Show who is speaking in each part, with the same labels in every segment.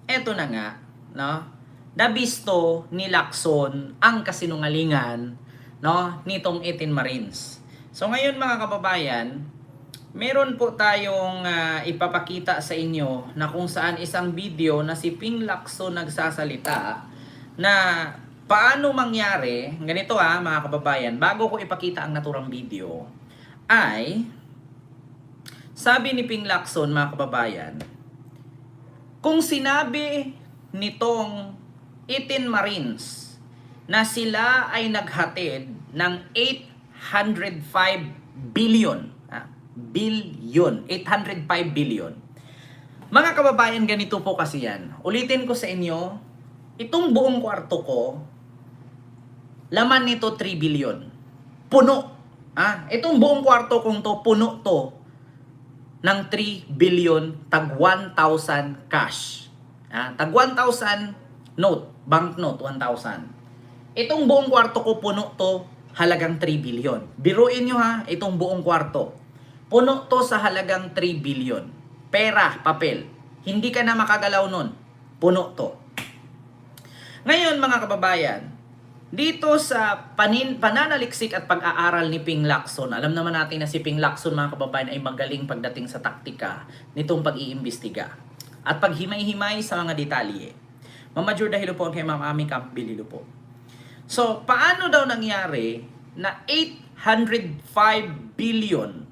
Speaker 1: Eto na nga, no? Nabisto ni Lacson ang kasinungalingan, no, nitong 18 Marines. So ngayon mga kababayan, meron po tayong ipapakita sa inyo na kung saan isang video na si Ping Lacson nagsasalita na paano mangyari, ganito mga kababayan, bago ko ipakita ang naturang video, ay sabi ni Ping Lacson mga kababayan, kung sinabi nitong 18 Marines na sila ay naghatid ng 805 billion, 805 billion. Mga kababayan, ganito po kasi yan. Ulitin ko sa inyo, itong buong kwarto ko, laman nito 3 billion. Puno. Itong buong kwarto kong to, puno to ng 3 billion tag 1,000 cash. Tag 1,000 note, banknote 1,000. Itong buong kwarto ko puno to halagang 3 billion. Biruin nyo itong buong kwarto. Puno to sa halagang 3 billion. Pera, papel. Hindi ka na makagalaw nun. Puno to. Ngayon mga kababayan, dito sa pananaliksik at pag-aaral ni Ping Lacson, alam naman natin na si Ping Lacson mga kababayan ay magaling pagdating sa taktika nitong pag-iimbestiga at paghimay-himay sa mga detalye. Mama Jur dahil po kay Ma'am Ami Campbell po. So, paano daw nangyari na 805 billion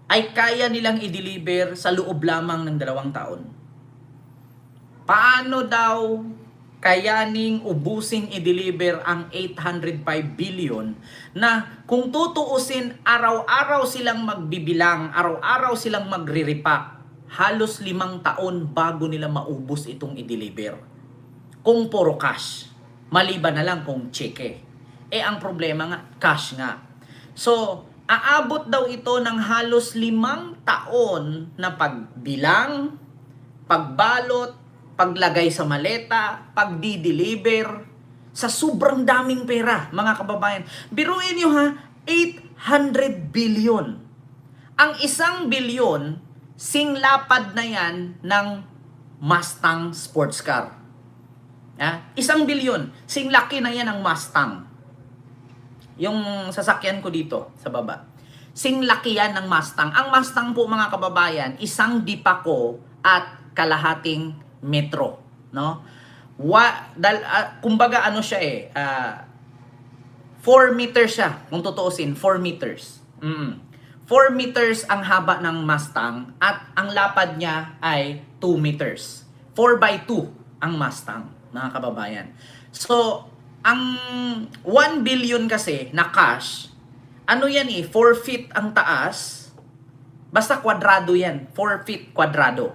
Speaker 1: ay kaya nilang i-deliver sa loob lamang ng 2 taon? Paano daw kayaning ubusin i-deliver ang 805 billion na kung tutuusin araw-araw silang magbibilang, araw-araw silang magre-repack, halos 5 taon bago nila maubos itong i-deliver. Kung puro cash, maliban na lang kung cheque. Ang problema nga, cash nga. So, aabot daw ito ng halos 5 taon na pagbilang, pagbalot, paglagay sa maleta, pagdi-deliver, sa sobrang daming pera, mga kababayan. Biruin nyo 800 billion. Ang 1 billion, singlapad na yan ng Mustang sports car. 1 billion, singlaki na yan ng Mustang. Yung sasakyan ko dito, sa baba. Singlaki yan ng Mustang. Ang Mustang po mga kababayan, 1 Dipaco at kalahating metro, no? Kumbaga ano siya 4 meters siya, kung tutuusin, 4 meters. 4 meters ang haba ng Mustang at ang lapad niya ay 2 meters. 4x2 ang Mustang, mga kababayan. So, ang 1 billion kasi na cash, ano yan 4 feet ang taas, basta kwadrado yan, 4 feet kwadrado.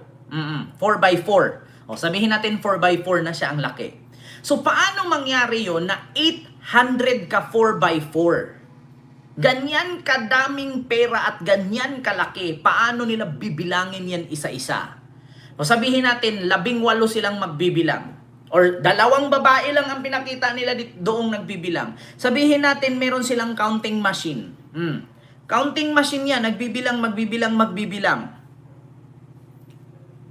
Speaker 1: 4x4. O, sabihin natin 4x4 na siya ang laki. So, paano mangyari yon na 800 ka 4x4? Ganyan kadaming pera at ganyan kalaki. Paano nila bibilangin yan isa-isa? O, sabihin natin 18 silang magbibilang. Or 2 babae lang ang pinakita nila doong nagbibilang. Sabihin natin meron silang counting machine. Counting machine yan, magbibilang.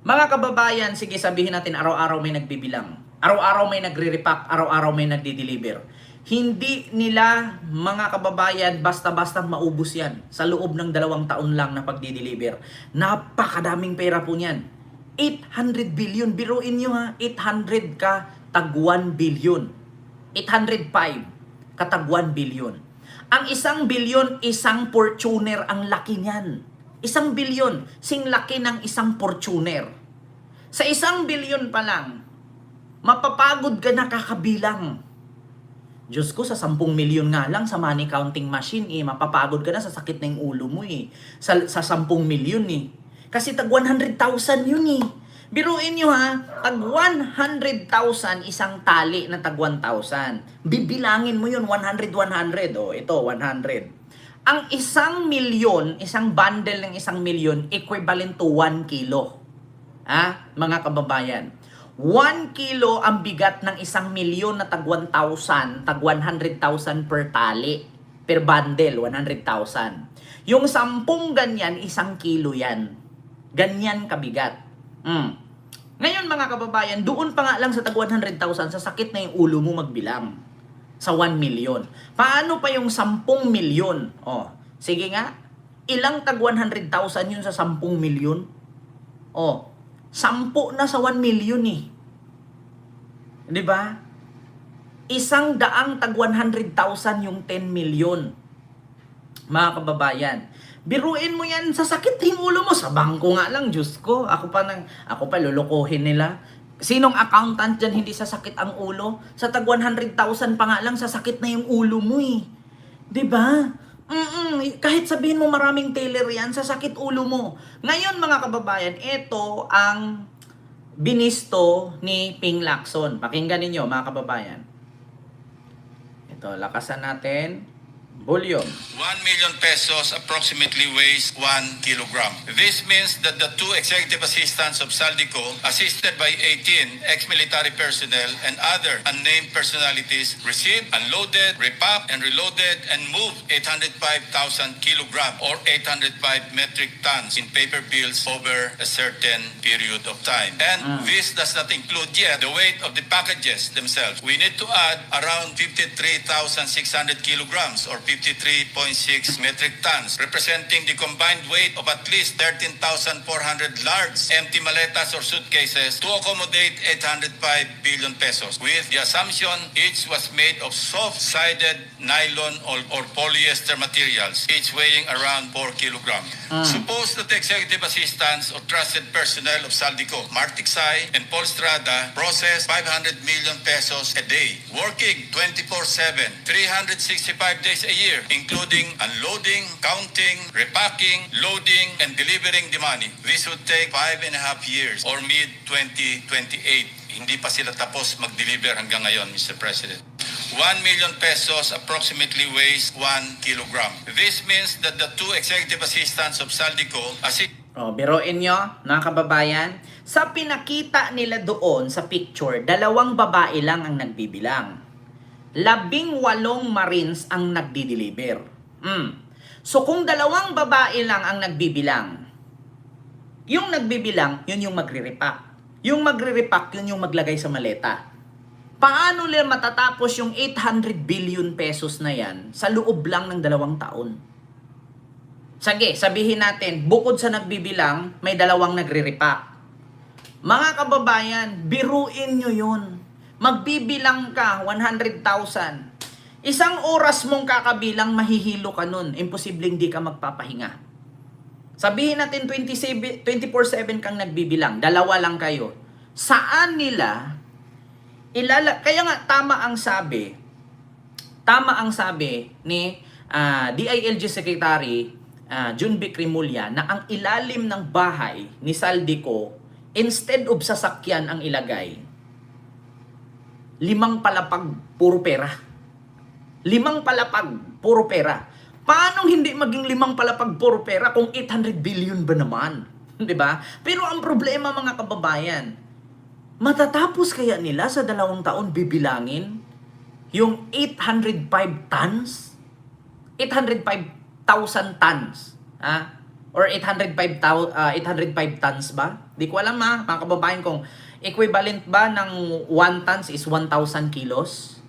Speaker 1: Mga kababayan, sige sabihin natin araw-araw may nagbibilang. Araw-araw may nagre-repack, araw-araw may nagdi-deliver. Hindi nila, mga kababayan, basta-basta maubos yan sa loob ng 2 taon lang na pagdi-deliver. Napakadaming pera po niyan. 800 billion, biruin nyo 800 ka tag 1 billion. 805 ka tag 1 billion. Ang 1 billion, 1 Fortuner ang laki niyan. 1 billion, sing laki ng 1 Fortuner. Sa 1 billion pa lang, mapapagod ka na kakabilang. Diyos ko, sa 10 milyon nga lang sa money counting machine, mapapagod ka na sa sakit ng ulo mo Sa 10 milyon Kasi tag 100,000 yun Biruin nyo tag 100,000 isang tali na tag 1,000. Bibilangin mo yun, 100. Ito, 100. Ang 1 milyon, isang bundle ng 1 milyon, equivalent to 1 kilo. Mga kababayan. 1 kilo ang bigat ng 1 milyon na tag 1,000, tag 100,000 per tali. Per bundle, 100,000. Yung 10 ganyan, 1 kilo yan. Ganyan kabigat. Ngayon mga kababayan, doon pa nga lang sa tag 100,000, sa sakit na yung ulo mo magbilang. Sa 1 million. Paano pa yung 10 milyon? Oh, sige nga. Ilang tag 100,000 yun sa 10 milyon? Oh, 10 na sa 1 million eh. 'Di ba? Isang daang tag 100,000 yung 10 million. Mga kababayan, biruin mo yan sa sakit ng ulo mo. Sa bangko nga lang, Diyos ko. Ako pa lulukohin nila. Sinong accountant dyan hindi sa sakit ang ulo? Sa tag 100,000 pa nga lang, sa sakit na yung ulo mo eh. 'Di ba? Kahit sabihin mo maraming teller yan, sa sakit ulo mo. Ngayon mga kababayan, ito ang binisto ni Ping Lacson. Pakinggan ninyo mga kababayan. Ito, lakasan natin. Volume.
Speaker 2: 1 million pesos approximately weighs 1 kilogram. This means that the two executive assistants of Saldico, assisted by 18 ex-military personnel and other unnamed personalities, received, unloaded, repacked, and reloaded and moved 805,000 kilogram or 805 metric tons in paper bills over a certain period of time. And this does not include yet the weight of the packages themselves. We need to add around 53,600 kilograms or 53.6 metric tons, representing the combined weight of at least 13,400 large empty maletas or suitcases to accommodate 805 billion pesos, with the assumption each was made of soft-sided nylon or polyester materials, each weighing around 4 kilograms. Suppose that the executive assistants or trusted personnel of Saldico, Marticsay, and Paul Strada process 500 million pesos a day, working 24/7, 365 days a year, including unloading, counting, repacking, loading, and delivering the money. This would take 5.5 years or mid-2028. Hindi pa sila tapos mag-deliver hanggang ngayon, Mr. President. 1 million pesos approximately weighs 1 kilogram. This means that the two executive assistants of Saldico
Speaker 1: Biruin nyo, mga kababayan, sa pinakita nila doon sa picture, 2 babae lang ang nagbibilang. 18 Marines ang nagdi-deliver. So kung 2 babae lang ang nagbibilang, yung nagbibilang, yun yung magre-repack. Yung magre-repack, yun yung maglagay sa maleta. Paano nila matatapos yung 800 billion pesos na yan sa loob lang ng 2 taon? Sige, sabihin natin, bukod sa nagbibilang, may 2 nagre-repack. Mga kababayan, biruin nyo yun. Magbibilang ka, 100,000. Isang oras mong kakabilang, mahihilo ka nun. Imposibleng di ka magpapahinga. Sabihin natin 24/7 kang nagbibilang, 2 lang kayo. Saan nila kaya nga tama ang sabi ni DILG Secretary Jun Vic Rimulya na ang ilalim ng bahay ni Saldico, instead of sasakyan ang ilagay, 5 palapag, puro pera. 5 palapag, puro pera. Paano hindi maging 5 palapag, puro pera kung 800 billion ba naman? 'Di ba? Pero ang problema mga kababayan, matatapos kaya nila sa 2 taon bibilangin yung 805 tons? 805,000 tons. Or 805 tons ba? Di ko alam mga kababayan kung equivalent ba ng 1 tons is 1,000 kilos?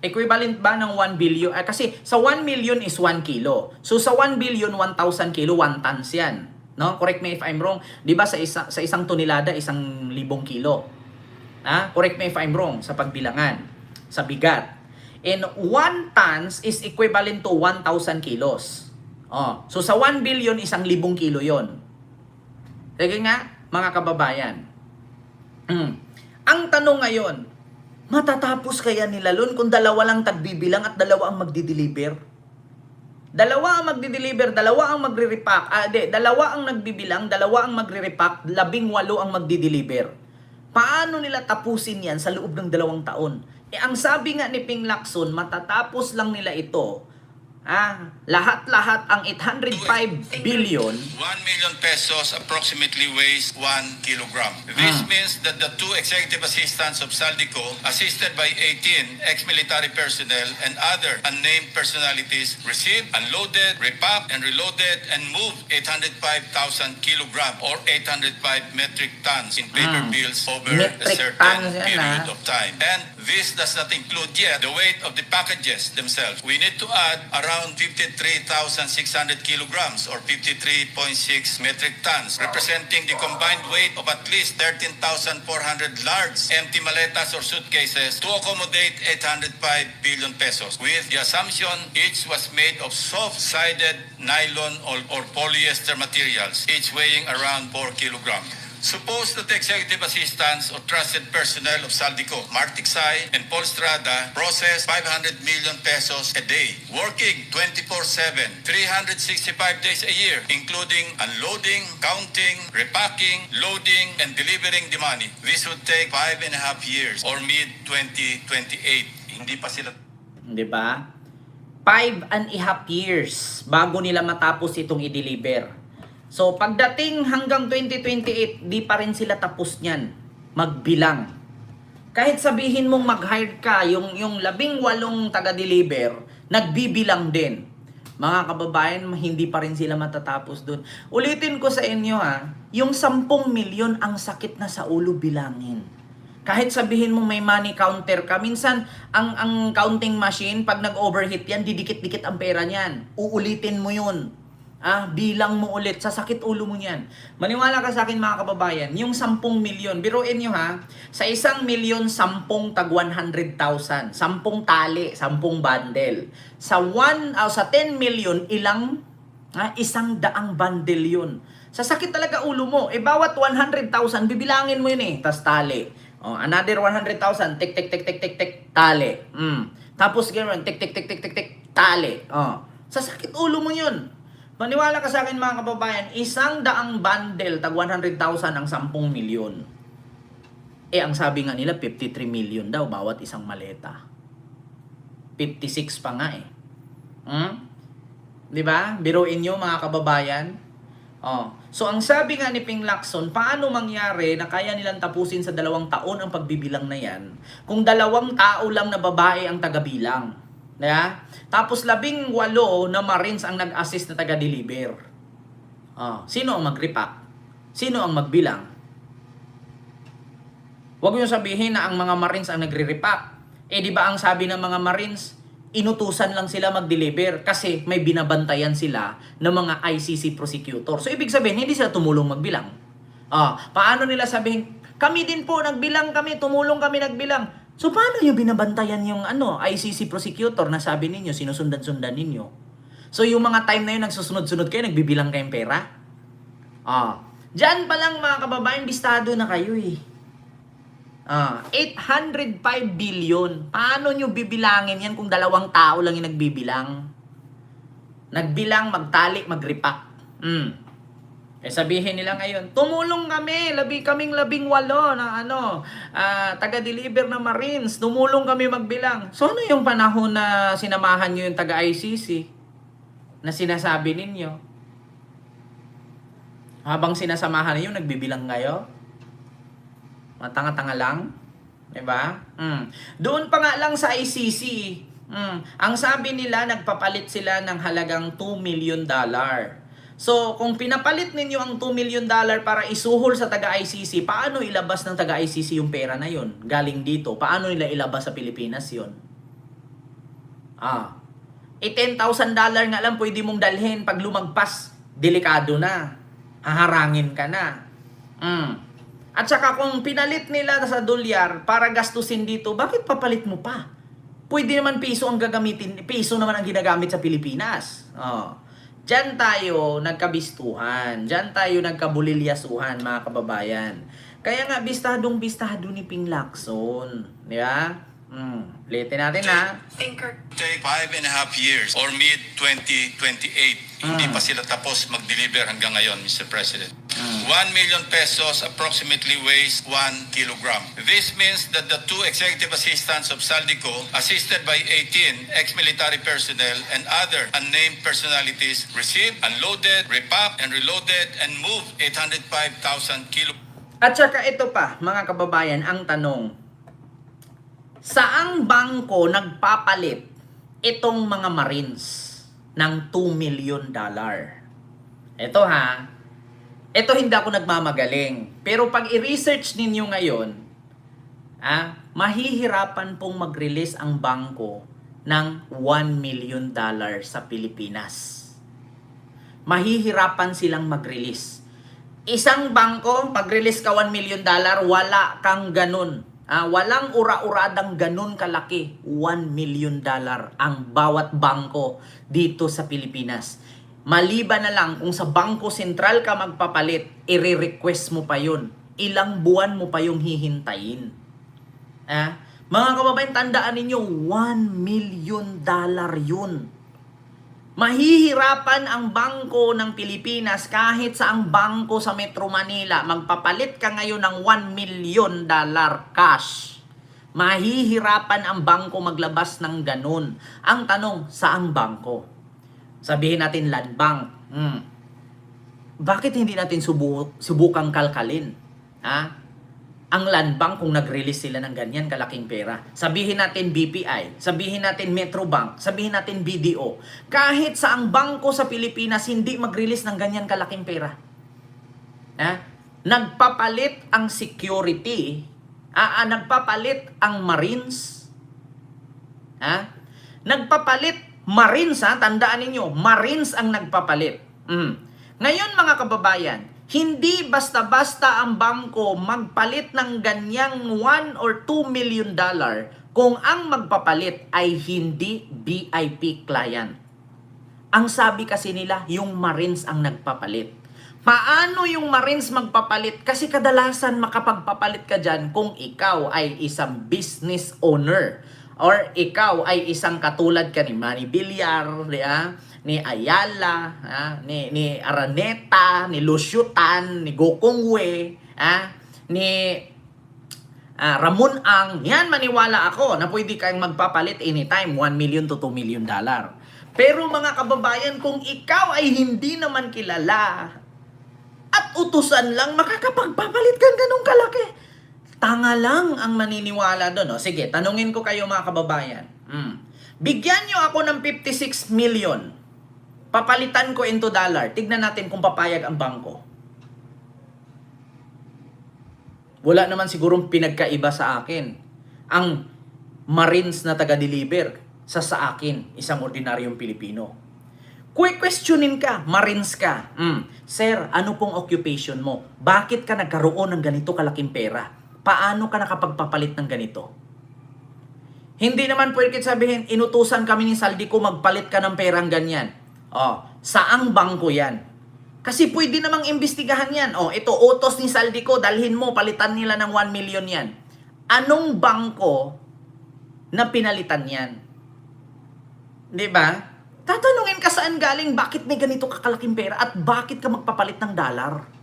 Speaker 1: Equivalent ba ng 1 billion? Kasi sa 1 million is 1 kilo. So sa 1 billion, 1,000 kilo, 1 tons yan. No? Correct me if I'm wrong. Di ba sa isang tonelada, 1,000 kilo? Correct me if I'm wrong sa pagbilangan, sa bigat. And 1 tons is equivalent to 1,000 kilos. So sa 1 billion, 1,000 kilo yon. Sige nga, mga kababayan. Ang tanong ngayon, matatapos kaya nila lun kung 2 lang tagbibilang at 2 ang magdi-deliver? 2 ang magdi-deliver, 2 ang magre-repack. 2 ang nagbibilang, 2 ang magre-repack, 18 ang magdi-deliver. Paano nila tapusin yan sa loob ng 2 taon? Ang sabi nga ni Ping Lacson, matatapos lang nila ito Lahat-lahat ang 805 billion.
Speaker 2: 1 million pesos approximately weighs 1 kilogram. This means that the two executive assistants of Saldico, assisted by 18 ex-military personnel and other unnamed personalities, received, unloaded, repacked, and reloaded and moved 805,000 kilogram or 805 metric tons in paper bills over a
Speaker 1: Metric
Speaker 2: certain
Speaker 1: tons yan,
Speaker 2: period of time. And this does not include yet the weight of the packages themselves. We need to add around 53,600 kilograms or 53.6 metric tons, representing the combined weight of at least 13,400 large empty maletas or suitcases to accommodate 805 billion pesos, with the assumption each was made of soft-sided nylon or polyester materials, each weighing around 4 kilograms. Suppose that the executive assistants or trusted personnel of Saldico, Mark Tiksay and Paul Strada, process 500 million pesos a day, working 24/7, 365 days a year, including unloading, counting, repacking, loading, and delivering the money. This would take 5.5 years or mid-2028. Hindi pa sila...
Speaker 1: Di ba? 5.5 years bago nila matapos itong i-deliver. So, pagdating hanggang 2028, di pa rin sila tapos niyan magbilang. Kahit sabihin mong mag-hire ka, yung 18 taga-deliver, nagbibilang din. Mga kababayan, hindi pa rin sila matatapos dun. Ulitin ko sa inyo yung 10 milyon ang sakit na sa ulo bilangin. Kahit sabihin mo may money counter ka, minsan ang counting machine, pag nag-overheat yan, didikit-dikit ang pera niyan. Uulitin mo yun. Bilang mo ulit, sa sakit ulo mo niyan. Maniwala ka sa akin mga kababayan, yung 10 milyon, biruin nyo sa 1 milyon, 10 tag 100,000, 10 tali, 10 bundle. Sa 10 milyon, ilang? 100 bundle yun. Sa sakit talaga ulo mo, bawat 100,000, bibilangin mo yun tas tali. Another 100,000, tik, tik, tik, tik, tik, tik, tali. Tapos gano'n, tik, tik, tik, tik, tik, tik, tali. Sa sakit ulo mo yun. Maniwala ka sa akin mga kababayan, 100 bundle, tag 100,000 ang 10 milyon. Ang sabi nga nila, 53 million daw bawat isang maleta. 56 pa nga Di ba? Biruin nyo mga kababayan. So ang sabi nga ni Ping Lacson, paano mangyari na kaya nilang tapusin sa 2 taon ang pagbibilang na yan kung 2 tao lang na babae ang tagabilang? Tapos 18 na Marines ang nag-assist na taga-deliver. Sino ang mag-repack? Sino ang magbilang? Huwag niyo sabihin na ang mga Marines ang nagre-repack. Di ba ang sabi ng mga Marines, inutusan lang sila mag-deliver kasi may binabantayan sila ng mga ICC prosecutor. So ibig sabihin, hindi sila tumulong magbilang. Paano nila sabihin, kami din po nagbilang kami, tumulong kami nagbilang. So, paano nyo binabantayan yung ICC prosecutor na sabi ninyo, sinusundan-sundan ninyo? So, yung mga time na yun, nagsusunod-sunod kayo, nagbibilang kayong pera? Diyan pa lang mga kababayan, bistado na kayo 805 billion. Paano nyo bibilangin yan kung 2 tao lang yung nagbibilang? Nagbilang, magtali, mag-repack. Sabihin nila ngayon, tumulong kami, kaming 18 na taga-deliver na Marines, tumulong kami magbilang. So ano yung panahon na sinamahan nyo yung taga-ICC na sinasabi ninyo? Habang sinasamahan ninyo, nagbibilang kayo? Matanga-tanga lang? Diba? Doon pa nga lang sa ICC, ang sabi nila, nagpapalit sila ng halagang $2 million. So, kung pinapalit ninyo ang $2 million para isuhol sa taga-ICC, paano ilabas ng taga-ICC yung pera na yun? Galing dito. Paano nila ilabas sa Pilipinas yun? $10,000 nga lang pwede mong dalhin. Pag lumagpas, delikado na. Haharangin ka na. At saka kung pinalit nila sa dolyar para gastusin dito, bakit papalit mo pa? Pwede naman piso ang gagamitin. Piso naman ang ginagamit sa Pilipinas. Diyan tayo nagkabistuhan. Diyan tayo nagkabulilyasuhan, mga kababayan. Kaya nga, bistadong-bistado ni Ping Lacson. Di ba? Ulitin natin
Speaker 2: Take 5.5 years or mid-2028. Hindi pa sila tapos mag-deliver hanggang ngayon, Mr. President. 1 million pesos approximately weighs 1 kilogram. This means that the two executive assistants of Saldico, assisted by 18 ex-military personnel and other unnamed personalities, received, unloaded, repacked, and reloaded and moved 805,000 kilos.
Speaker 1: At saka ito pa, mga kababayan, ang tanong, saang bangko nagpapalit itong mga Marines ng $2 million? Ito ha, ito hindi ako nagmamagaling. Pero pag i-research ninyo ngayon, mahihirapan pong mag-release ang bangko ng $1 million sa Pilipinas. Mahihirapan silang mag-release. Isang bangko, pag-release ka $1 million, wala kang ganun. Walang ura-uradang ganun kalaki. $1 million ang bawat bangko dito sa Pilipinas. Maliban na lang kung sa Bangko Sentral ka magpapalit, i-request mo pa yun. Ilang buwan mo pa yung hihintayin. Mga kababayan, tandaan ninyo, $1 million yun. Mahihirapan ang bangko ng Pilipinas kahit sa ang bangko sa Metro Manila. Magpapalit ka ngayon ng $1 million cash. Mahihirapan ang bangko maglabas ng ganun. Ang tanong, saang bangko? Sabihin natin Land Bank. Bakit hindi natin subukang kalkalin? Ang Land Bank kung nag-release sila ng ganyan kalaking pera. Sabihin natin BPI, sabihin natin Metro Bank, sabihin natin BDO. Kahit sa ang bangko sa Pilipinas hindi mag-release ng ganyan kalaking pera. Nagpapalit ang security, nagpapalit ang Marines. Nagpapalit Marines, tandaan ninyo, Marines ang nagpapalit. Ngayon mga kababayan, hindi basta-basta ang bangko magpalit ng ganyang $1 or $2 million kung ang magpapalit ay hindi VIP client. Ang sabi kasi nila, yung Marines ang nagpapalit. Paano yung Marines magpapalit? Kasi kadalasan makapagpapalit ka dyan kung ikaw ay isang business owner or ikaw ay isang katulad ka ni Manny Villar, ni Ayala, ni Araneta, ni Lucio Tan, ni Gokongwei, ni Ramon Ang. Yan, maniwala ako na pwede kayong magpapalit anytime, $1 million to $2 million. Pero mga kababayan, kung ikaw ay hindi naman kilala at utusan lang, makakapagpapalit kang ganun kalaki. Tanga lang ang maniniwala doon. Sige, tanungin ko kayo mga kababayan. Bigyan nyo ako ng 56 million. Papalitan ko into dollar. Tignan natin kung papayag ang bangko. Wala naman sigurong pinagkaiba sa akin. Ang Marines na taga-deliver sa akin, isang ordinaryong Pilipino. Questionin ka, Marines ka. Sir, ano pong occupation mo? Bakit ka nagkaroon ng ganito kalaking pera? Paano ka nakapagpapalit ng ganito? Hindi naman pwede sabihin, inutusan kami ni Saldico magpalit ka ng perang ganyan. Saang bangko yan? Kasi pwede namang imbestigahan yan. Ito, utos ni Saldico, dalhin mo, palitan nila ng 1 million yan. Anong bangko na pinalitan yan? Di ba? Tatanungin ka saan galing, bakit may ganito kakalaking pera at bakit ka magpapalit ng dollar?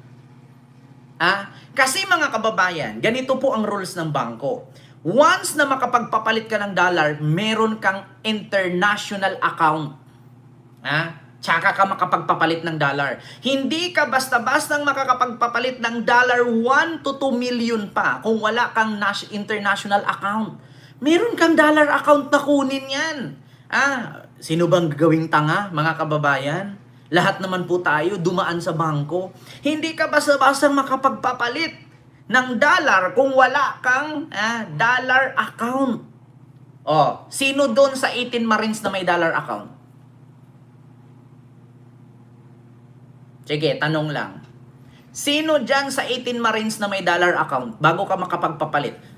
Speaker 1: Kasi mga kababayan, ganito po ang rules ng bangko. Once na makapagpapalit ka ng dollar, meron kang international account. Tsaka ka makapagpapalit ng dollar. Hindi ka basta-bastang makakapagpapalit ng dollar 1 to 2 million pa kung wala kang international account. Meron kang dollar account na kunin yan. Sino bang gawing tanga, mga kababayan? Lahat naman po tayo dumaan sa bangko. Hindi ka basta-bastang makapagpapalit ng dollar kung wala kang dollar account. Sino doon sa 18 Marines na may dollar account? Sige, tanong lang. Sino dyan sa 18 Marines na may dollar account bago ka makapagpapalit?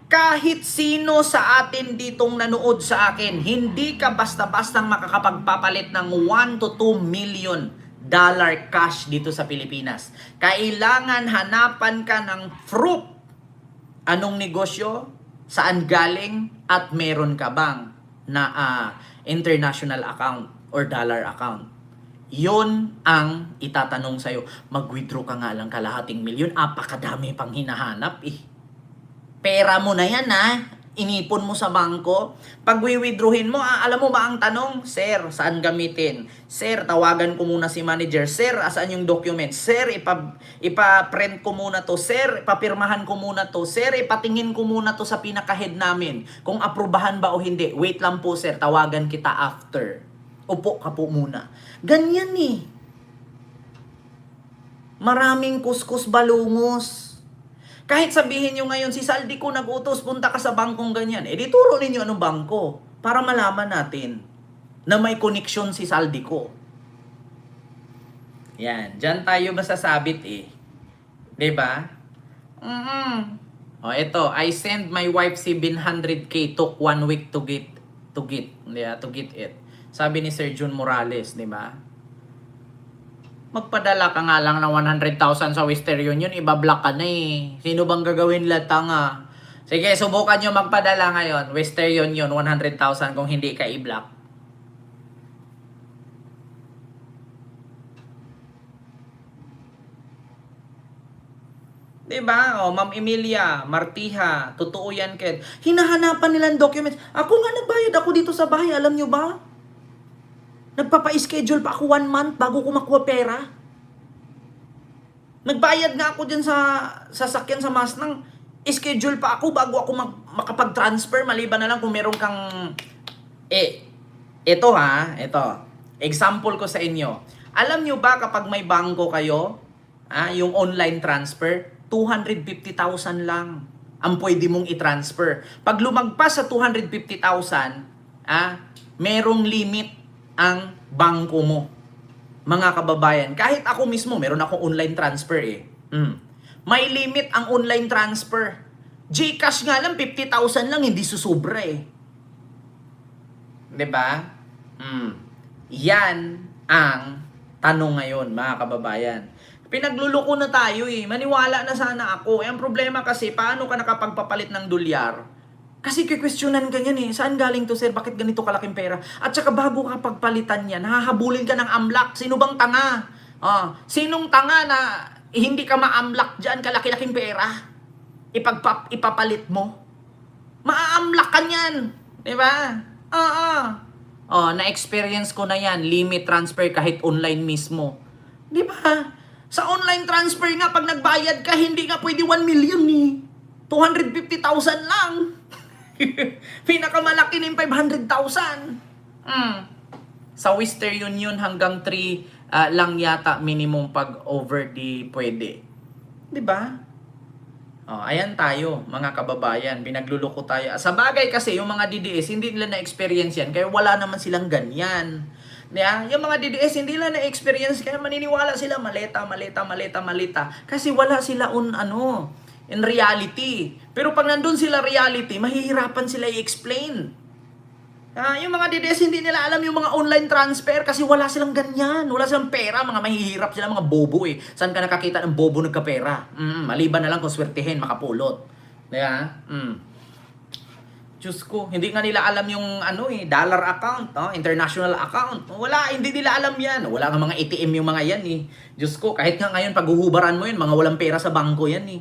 Speaker 1: Kahit sino sa atin ditong nanood sa akin, hindi ka basta-bastang makakapagpapalit ng 1 to 2 million dollar cash dito sa Pilipinas. Kailangan hanapan ka ng proof. Anong negosyo? Saan galing? At meron ka bang na international account or dollar account? Yun ang itatanong sa'yo. Mag-withdraw ka nga lang kalahating milyon. Apakadami pang hinahanap eh. Pera mo na yan ha. Inipon mo sa bangko. Pag withdrawin mo, alam mo ba ang tanong? Sir, saan gamitin? Sir, tawagan ko muna si manager. Sir, asaan yung document? Sir, ipa-print ko muna to. Sir, ipapirmahan ko muna to. Sir, ipatingin ko muna to sa pinaka-head namin. Kung aprubahan ba o hindi. Wait lang po sir, tawagan kita after. Upo ka po muna. Ganyan eh. Maraming kuskus balungos. Kahit sabihin nyo ngayon, si Saldico nag-utos, punta ka sa bangkong ganyan. Eh, di turo ninyo anong bangko para malaman natin na may connection si Saldico. Yan, dyan tayo masasabit eh. Diba? O, ito, I send my wife 700k, took 1 week to get it. Sabi ni Sir Jun Morales, diba? Magpadala ka nga lang ng 100,000 sa Western Union, ibablock ka na eh. Sino bang gagawin tanga? Sige, subukan nyo magpadala ngayon. Western Union, 100,000 kung hindi ka i-block. Diba? O, Ma'am Emilia, Martiha, totoo yan, Ken. Hinahanapan nilang documents. Ako nga nagbayad ako dito sa bahay, alam nyo ba? Nagpapa-schedule pa ako 1 month bago ko makuha pera. Nagbayad nga ako dyan sa sasakyan sa Masnang. Schedule pa ako bago ako makapag-transfer. Maliban na lang kung meron kang... ito. Example ko sa inyo. Alam nyo ba kapag may bangko kayo, yung online transfer, 250,000 lang ang pwede mong i-transfer. Pag lumagpas sa 250,000, merong limit ang bangko mo. Mga kababayan, kahit ako mismo, meron akong online transfer eh. May limit ang online transfer. GCash nga lang, 50,000 lang, hindi susubra eh. Diba? Yan ang tanong ngayon, mga kababayan. Pinagluluko na tayo eh. Maniwala na sana ako. Ang problema kasi, paano ka nakapagpapalit ng dolyar? Kasi kikwestiyonan ka yan eh. Saan galing to sir? Bakit ganito kalaking pera? At saka bago ka pagpalitan yan, hahabulin ka ng amlak. Sino bang tanga? Sinong tanga na hindi ka ma-amlak dyan kalaki-laking pera? Ipapalit mo? Ma-amlak ka yan. Diba? Na-experience ko na yan. Limit transfer kahit online mismo. Diba? Sa online transfer nga, pag nagbayad ka, hindi nga pwede 1 million eh. 250,000 lang. Pinakamalaki ng 500,000. Sa Western Union hanggang 3 lang yata minimum pag over di pwede. 'Di ba? Ayan tayo, mga kababayan, pinagluloko tayo. Sa bagay kasi yung mga DDS hindi nila na-experience yan kaya wala naman silang ganyan. Yung mga DDS hindi nila na-experience kaya maniniwala sila maleta kasi wala sila in reality. Pero pag nandun sila reality, mahihirapan sila i-explain. Yung mga DDS, hindi nila alam yung mga online transfer kasi wala silang ganyan. Wala silang pera, mga mahihirap sila, mga bobo eh. Saan ka nakakita ng bobo nagkapera? Maliban na lang kung swertihin, makapulot. Diyos ko, hindi nga nila alam yung dollar account, international account. Wala, hindi nila alam yan. Wala nga mga ATM yung mga yan eh. Diyos ko, kahit nga ngayon paghuhubaran mo yun, mga walang pera sa bangko yan eh.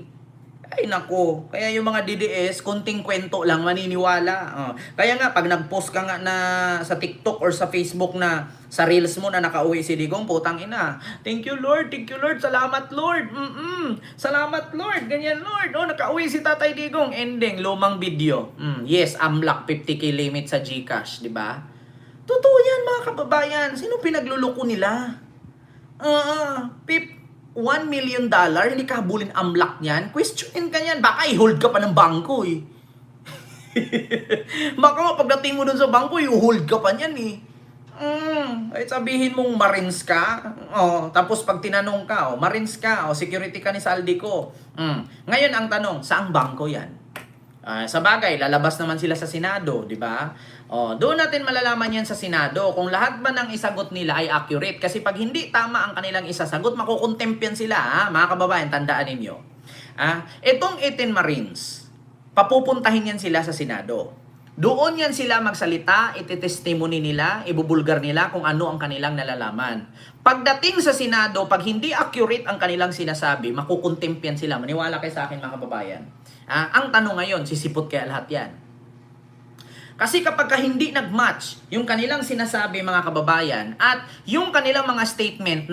Speaker 1: Ay nako, kaya yung mga DDS, konting kwento lang maniniwala. Kaya nga, pag nag-post ka nga na sa TikTok or sa Facebook na sa Reels mo na nakauwi si Digong, putang ina. Thank you Lord, salamat Lord. Salamat Lord, ganyan Lord. Nakauwi si Tatay Digong. Ending, lumang video. Yes, amlak 50k limit sa GCash, di ba? Totoo yan mga kababayan. Sino pinagluloko nila? 1 million dollar, hindi ka habulin amlak niyan, questionin ka niyan, baka i-hold ka pa ng bangko eh. Baka pagdating mo dun sa bangko, i-hold ka pa niyan eh. Ay sabihin mong Marines ka, tapos pag tinanong ka, Marines ka, security ka ni Saldico. Ngayon ang tanong, saang bangko yan? Sa bagay, lalabas naman sila sa Senado, di ba? Doon natin malalaman yan sa Senado kung lahat ba ng isagot nila ay accurate. Kasi pag hindi tama ang kanilang isasagot, makukontempt yan sila, mga kababayan, tandaan ninyo. Itong 18 Marines, papupuntahin yan sila sa Senado. Doon yan sila magsalita, ititestimony nila, ibubulgar nila kung ano ang kanilang nalalaman. Pagdating sa Senado, pag hindi accurate ang kanilang sinasabi, makukontempt yan sila. Maniwala kayo sa akin mga kababayan. Ang tanong ngayon, sisipot kaya lahat yan. Kasi kapag hindi nag-match yung kanilang sinasabi mga kababayan at yung kanilang mga statement